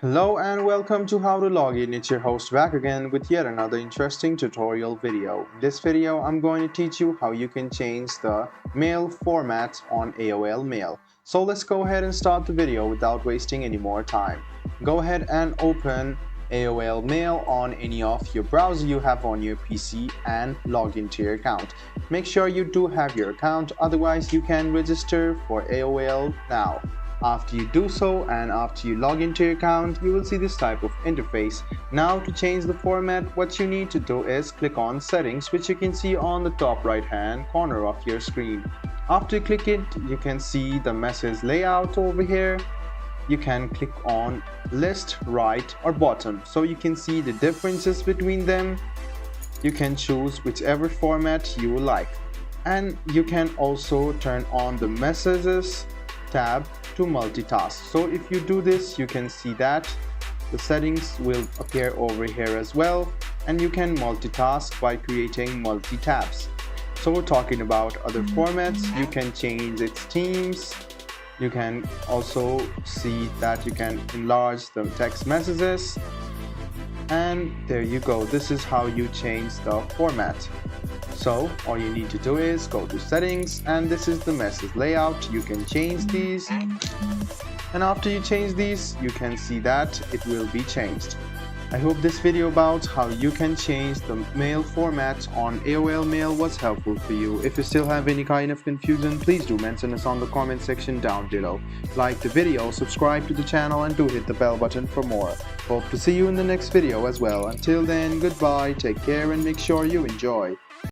Hello and welcome to How to Log In. It's your host back again with yet another interesting tutorial video. In this video, I'm going to teach you how you can change the mail format on AOL Mail. So let's go ahead and start the video without wasting any more time. Go ahead and open AOL Mail on any of your browser you have on your PC and log into your account. Make sure you do have your account, otherwise you can register for AOL now. After you do so and after you log into your account, you will see this type of interface. Now to change the format, what you need to do is click on Settings, which you can see on the top right hand corner of your screen. After you click it, you can see the message layout over here. You can click on List, Right or Bottom, so you can see the differences between them. You can choose whichever format you like, and you can also turn on the Messages tab to multitask. So if you do this, you can see that the settings will appear over here as well, and you can multitask by creating multi-tabs. So talking about other formats, you can change its themes. You can also see that you can enlarge the text messages, and there you go. This is how you change the format. So all you need to do is go to Settings, and this is the message layout. You can change these, and after you change these, you can see that it will be changed. I hope this video about how you can change the mail format on AOL Mail was helpful for you. If you still have any kind of confusion, please do mention us on the comment section down below. Like the video, subscribe to the channel, and do hit the bell button for more. Hope to see you in the next video as well. Until then, goodbye, take care, and make sure you enjoy.